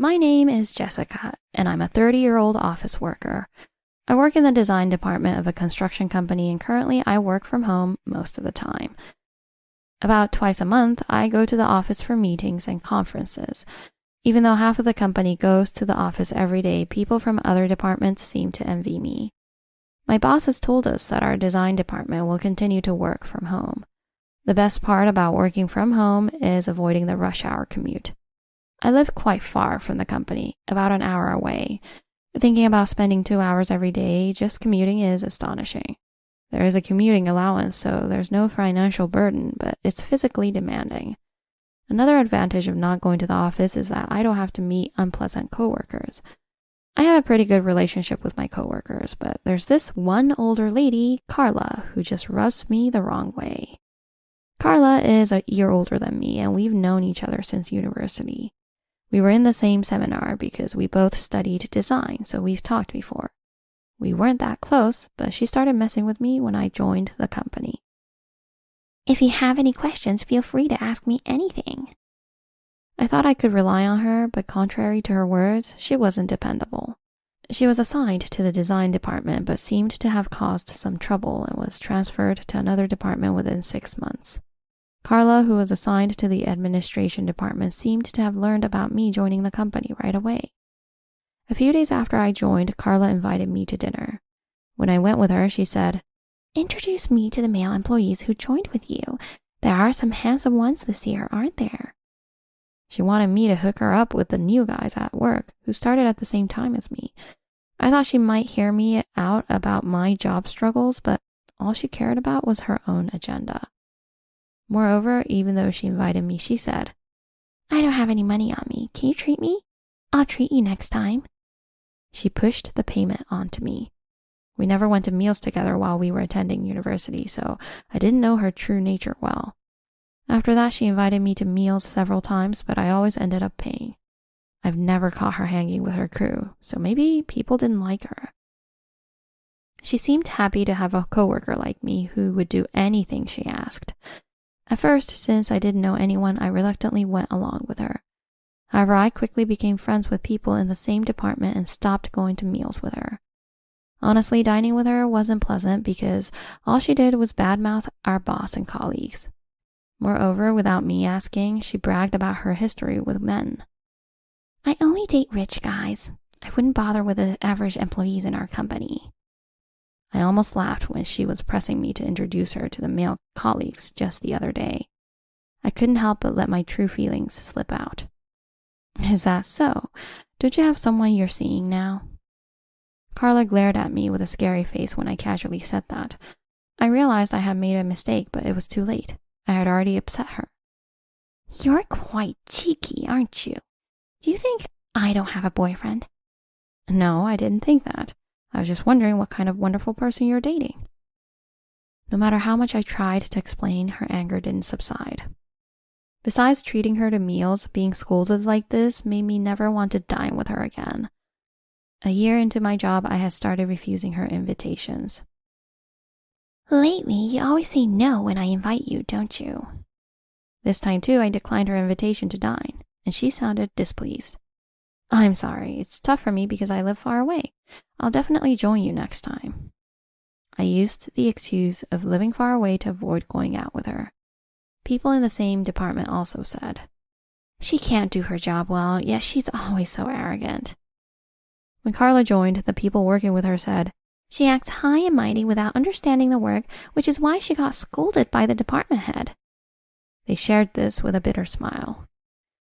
My name is Jessica, and I'm a 30-year-old office worker. I work in the design department of a construction company, and currently I work from home most of the time. About twice a month, I go to the office for meetings and conferences. Even though half of the company goes to the office every day, people from other departments seem to envy me. My boss has told us that our design department will continue to work from home. The best part about working from home is avoiding the rush hour commute. I live quite far from the company, about an hour away. Thinking about spending 2 hours every day just commuting is astonishing. There is a commuting allowance, so there's no financial burden, but it's physically demanding. Another advantage of not going to the office is that I don't have to meet unpleasant coworkers. I have a pretty good relationship with my coworkers, but there's this one older lady, Carla, who just rubs me the wrong way. Carla is a year older than me, and we've known each other since university. We were in the same seminar because we both studied design, so we've talked before. We weren't that close, but she started messing with me when I joined the company. If you have any questions, feel free to ask me anything. I thought I could rely on her, but contrary to her words, she wasn't dependable. She was assigned to the design department, but seemed to have caused some trouble and was transferred to another department within 6 months. Carla, who was assigned to the administration department, seemed to have learned about me joining the company right away. A few days after I joined, Carla invited me to dinner. When I went with her, she said, "Introduce me to the male employees who joined with you. There are some handsome ones this year, aren't there?" She wanted me to hook her up with the new guys at work who started at the same time as me. I thought she might hear me out about my job struggles, but all she cared about was her own agenda. Moreover, even though she invited me, she said, "I don't have any money on me. Can you treat me? I'll treat you next time." She pushed the payment onto me. We never went to meals together while we were attending university, so I didn't know her true nature well. After that, she invited me to meals several times, but I always ended up paying. I've never caught her hanging with her crew, so maybe people didn't like her. She seemed happy to have a coworker like me who would do anything she asked. At first, since I didn't know anyone, I reluctantly went along with her. However, I quickly became friends with people in the same department and stopped going to meals with her. Honestly, dining with her wasn't pleasant because all she did was badmouth our boss and colleagues. Moreover, without me asking, she bragged about her history with men. "I only date rich guys. I wouldn't bother with the average employees in our company." I almost laughed when she was pressing me to introduce her to the male colleagues just the other day. I couldn't help but let my true feelings slip out. "Is that so? Don't you have someone you're seeing now?" Carla glared at me with a scary face when I casually said that. I realized I had made a mistake, but it was too late. I had already upset her. "You're quite cheeky, aren't you? Do you think I don't have a boyfriend?" "No, I didn't think that. I was just wondering what kind of wonderful person you're dating." No matter how much I tried to explain, her anger didn't subside. Besides treating her to meals, being scolded like this made me never want to dine with her again. A year into my job, I had started refusing her invitations. "Lately, you always say no when I invite you, don't you?" This time too, I declined her invitation to dine, and she sounded displeased. "I'm sorry, it's tough for me because I live far away. I'll definitely join you next time." I used the excuse of living far away to avoid going out with her. People in the same department also said, "She can't do her job well, yet she's always so arrogant." When Carla joined, the people working with her said, "She acts high and mighty without understanding the work, which is why she got scolded by the department head." They shared this with a bitter smile.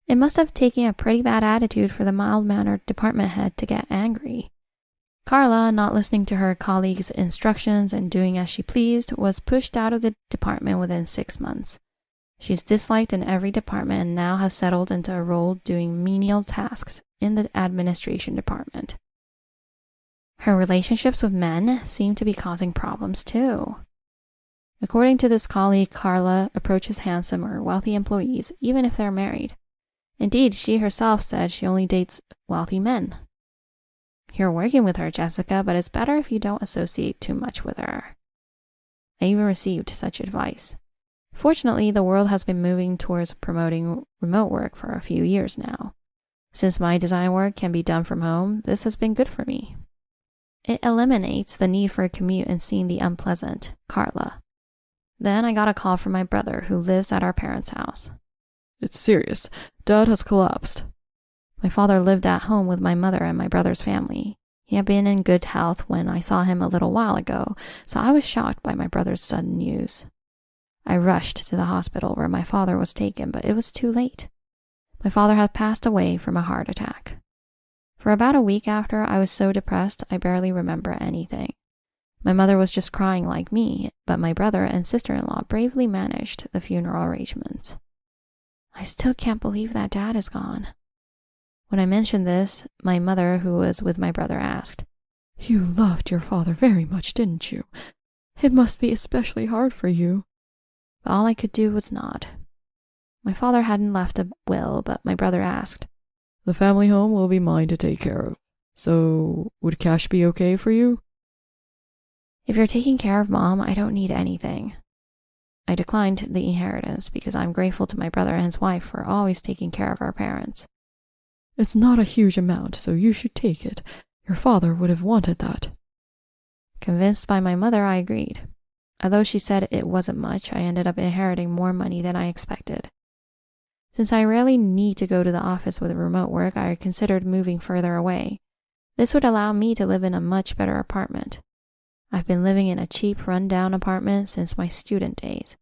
It must have taken a pretty bad attitude for the mild-mannered department head to get angry. Carla, not listening to her colleagues' instructions and doing as she pleased, was pushed out of the department within 6 months. She's disliked in every department and now has settled into a role doing menial tasks in the administration department. Her relationships with men seem to be causing problems too. According to this colleague, Carla approaches handsome or wealthy employees even if they're married. Indeed, she herself said she only dates wealthy men. "You're working with her, Jessica, but it's better if you don't associate too much with her." I even received such advice. Fortunately, the world has been moving towards promoting remote work for a few years now. Since my design work can be done from home, this has been good for me. It eliminates the need for a commute and seeing the unpleasant, Carla. Then I got a call from my brother who lives at our parents' house. It's serious. Dad has collapsed. My father lived at home with my mother and my brother's family. He had been in good health when I saw him a little while ago, so I was shocked by my brother's sudden news. I rushed to the hospital where my father was taken, but it was too late. My father had passed away from a heart attack. For about a week after, I was so depressed I barely remember anything. My mother was just crying like me, but my brother and sister-in-law bravely managed the funeral arrangements. I still can't believe that Dad is gone. When I mentioned this, my mother, who was with my brother, asked, You loved your father very much, didn't you? It must be especially hard for you. But all I could do was nod. My father hadn't left a will, but my brother asked, The family home will be mine to take care of. So, would cash be okay for you? If you're taking care of Mom, I don't need anything. I declined the inheritance because I'm grateful to my brother and his wife for always taking care of our parents. It's not a huge amount, so you should take it. Your father would have wanted that. Convinced by my mother, I agreed. Although she said it wasn't much, I ended up inheriting more money than I expected. Since I rarely need to go to the office with remote work, I considered moving further away. This would allow me to live in a much better apartment. I've been living in a cheap, run-down apartment since my student days.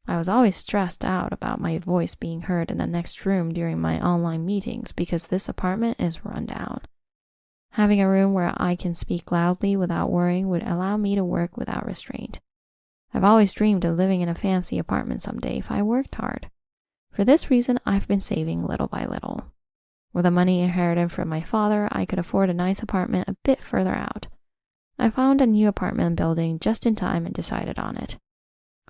I was always stressed out about my voice being heard in the next room during my online meetings because this apartment is run down. Having a room where I can speak loudly without worrying would allow me to work without restraint. I've always dreamed of living in a fancy apartment someday if I worked hard. For this reason, I've been saving little by little. With the money inherited from my father, I could afford a nice apartment a bit further out. I found a new apartment building just in time and decided on it.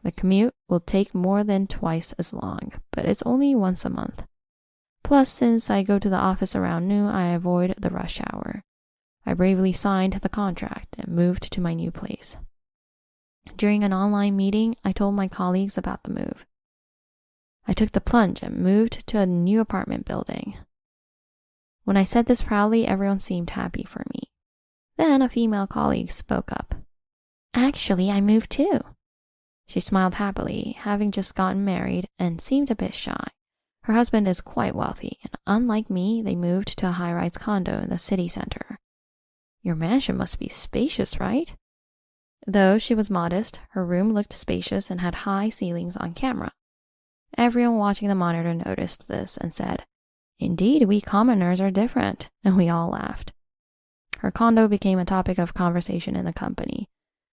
The commute will take more than twice as long, but it's only once a month. Plus, since I go to the office around noon, I avoid the rush hour. I bravely signed the contract and moved to my new place. During an online meeting, I told my colleagues about the move. I took the plunge and moved to a new apartment building. When I said this proudly, everyone seemed happy for me. Then a female colleague spoke up. Actually, I moved too. She smiled happily, having just gotten married, and seemed a bit shy. Her husband is quite wealthy, and unlike me, they moved to a high-rise condo in the city center. Your mansion must be spacious, right? Though she was modest, her room looked spacious and had high ceilings on camera. Everyone watching the monitor noticed this and said, Indeed, we commoners are different, and we all laughed. Her condo became a topic of conversation in the company.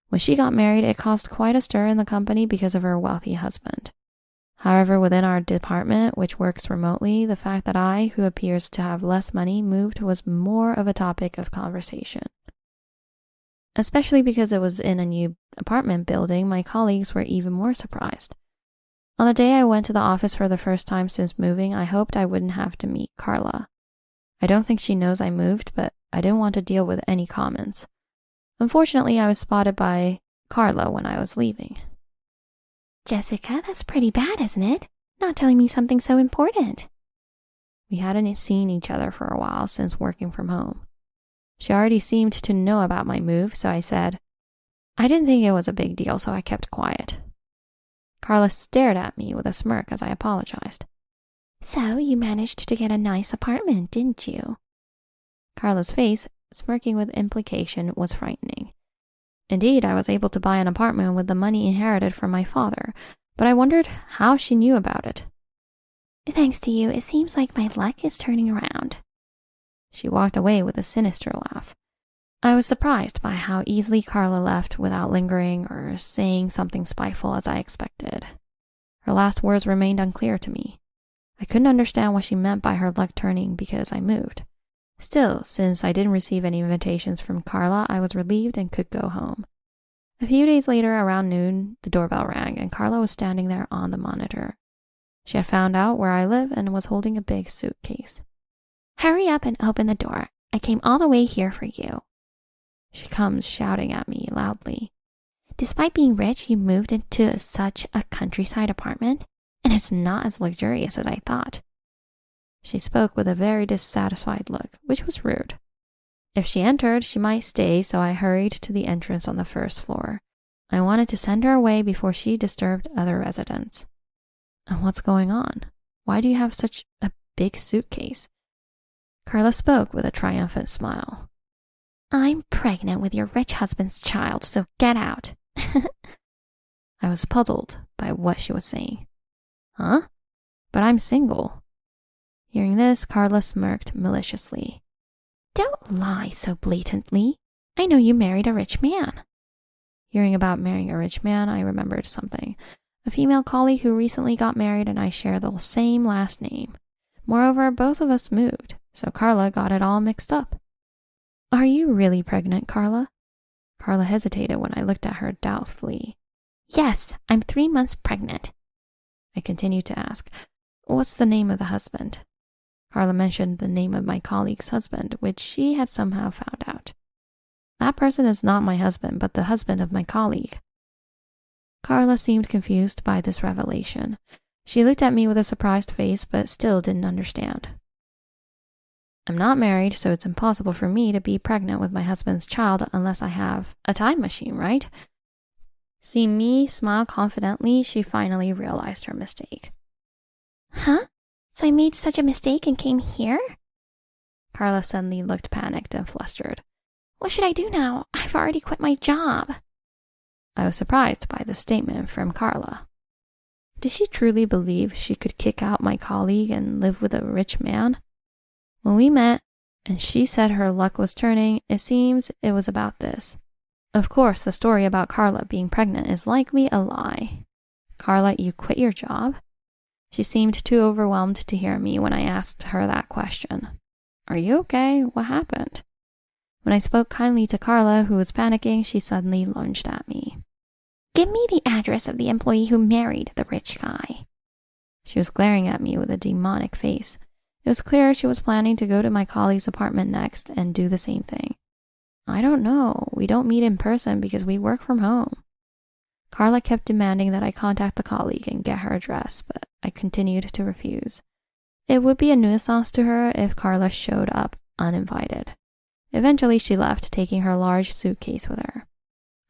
When she got married, it caused quite a stir in the company because of her wealthy husband. However, within our department, which works remotely, the fact that I, who appears to have less money, moved was more of a topic of conversation. Especially because it was in a new apartment building, my colleagues were even more surprised. On the day I went to the office for the first time since moving, I hoped I wouldn't have to meet Carla. I don't think she knows I moved, but I didn't want to deal with any comments. Unfortunately, I was spotted by Carla when I was leaving. Jessica, that's pretty bad, isn't it? Not telling me something so important. We hadn't seen each other for a while since working from home. She already seemed to know about my move, so I said, I didn't think it was a big deal, so I kept quiet. Carla stared at me with a smirk as I apologized. So, you managed to get a nice apartment, didn't you? Carla's face, smirking with implication, was frightening. Indeed, I was able to buy an apartment with the money inherited from my father, but I wondered how she knew about it. Thanks to you, it seems like my luck is turning around. She walked away with a sinister laugh. I was surprised by how easily Carla left without lingering or saying something spiteful as I expected. Her last words remained unclear to me. I couldn't understand what she meant by her luck turning because I moved. Still, since I didn't receive any invitations from Carla, I was relieved and could go home. A few days later, around noon, the doorbell rang and Carla was standing there on the monitor. She had found out where I live and was holding a big suitcase. Hurry up and open the door. I came all the way here for you. She comes shouting at me loudly. Despite being rich, you moved into such a countryside apartment, and it's not as luxurious as I thought. She spoke with a very dissatisfied look, which was rude. If she entered, she might stay, so I hurried to the entrance on the first floor. I wanted to send her away before she disturbed other residents. And what's going on? Why do you have such a big suitcase? Carla spoke with a triumphant smile. I'm pregnant with your rich husband's child, so get out. I was puzzled by what she was saying. Huh? But I'm single. Hearing this, Carla smirked maliciously. Don't lie so blatantly. I know you married a rich man. Hearing about marrying a rich man, I remembered something. A female colleague who recently got married and I share the same last name. Moreover, both of us moved, so Carla got it all mixed up. Are you really pregnant, Carla? Carla hesitated when I looked at her doubtfully. Yes, I'm 3 months pregnant. I continued to ask, what's the name of the husband? Carla mentioned the name of my colleague's husband, which she had somehow found out. That person is not my husband, but the husband of my colleague. Carla seemed confused by this revelation. She looked at me with a surprised face, but still didn't understand. I'm not married, so it's impossible for me to be pregnant with my husband's child unless I have a time machine, right? Seeing me smile confidently, she finally realized her mistake. Huh? So I made such a mistake and came here? Carla suddenly looked panicked and flustered. What should I do now? I've already quit my job. I was surprised by this statement from Carla. Did she truly believe she could kick out my colleague and live with a rich man? When we met, and she said her luck was turning, it seems it was about this. Of course, the story about Carla being pregnant is likely a lie. Carla, you quit your job? She seemed too overwhelmed to hear me when I asked her that question. Are you okay? What happened? When I spoke kindly to Carla, who was panicking, she suddenly lunged at me. Give me the address of the employee who married the rich guy. She was glaring at me with a demonic face. It was clear she was planning to go to my colleague's apartment next and do the same thing. I don't know. We don't meet in person because we work from home. Carla kept demanding that I contact the colleague and get her address, but I continued to refuse. It would be a nuisance to her if Carla showed up uninvited. Eventually, she left, taking her large suitcase with her.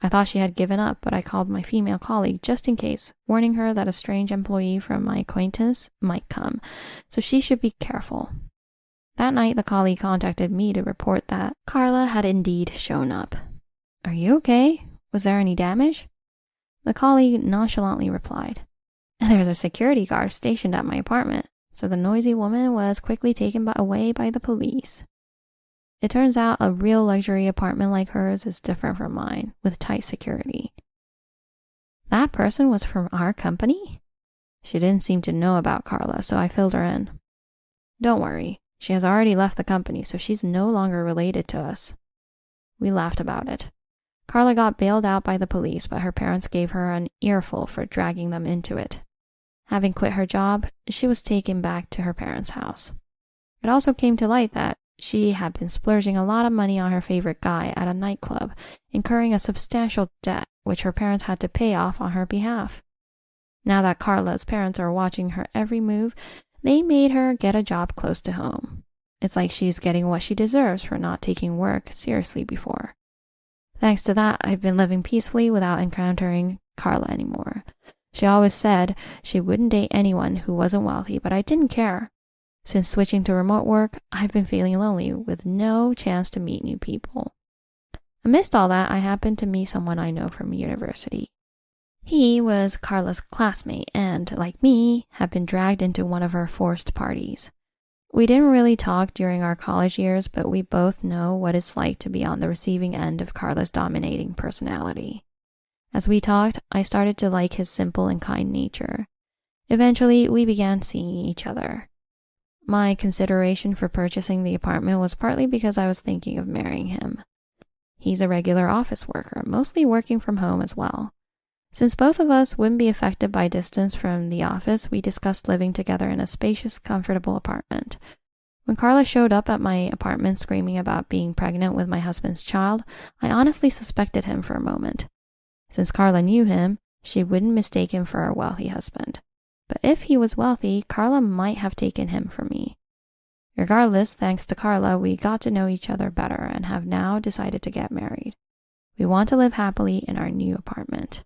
I thought she had given up, but I called my female colleague just in case, warning her that a strange employee from my acquaintance might come, so she should be careful. That night, the colleague contacted me to report that Carla had indeed shown up. Are you okay? Was there any damage? The colleague nonchalantly replied, There's a security guard stationed at my apartment, so the noisy woman was quickly taken away by the police. It turns out a real luxury apartment like hers is different from mine, with tight security. That person was from our company? She didn't seem to know about Carla, so I filled her in. Don't worry, she has already left the company, so she's no longer related to us. We laughed about it. Carla got bailed out by the police, but her parents gave her an earful for dragging them into it. Having quit her job, she was taken back to her parents' house. It also came to light that she had been splurging a lot of money on her favorite guy at a nightclub, incurring a substantial debt which her parents had to pay off on her behalf. Now that Carla's parents are watching her every move, they made her get a job close to home. It's like she's getting what she deserves for not taking work seriously before. Thanks to that, I've been living peacefully without encountering Carla anymore. She always said she wouldn't date anyone who wasn't wealthy, but I didn't care. Since switching to remote work, I've been feeling lonely with no chance to meet new people. Amidst all that, I happened to meet someone I know from university. He was Carla's classmate and, like me, had been dragged into one of her forced parties. We didn't really talk during our college years, but we both know what it's like to be on the receiving end of Carla's dominating personality. As we talked, I started to like his simple and kind nature. Eventually, we began seeing each other. My consideration for purchasing the apartment was partly because I was thinking of marrying him. He's a regular office worker, mostly working from home as well. Since both of us wouldn't be affected by distance from the office, we discussed living together in a spacious, comfortable apartment. When Carla showed up at my apartment screaming about being pregnant with my husband's child, I honestly suspected him for a moment. Since Carla knew him, she wouldn't mistake him for a wealthy husband. But if he was wealthy, Carla might have taken him for me. Regardless, thanks to Carla, we got to know each other better and have now decided to get married. We want to live happily in our new apartment.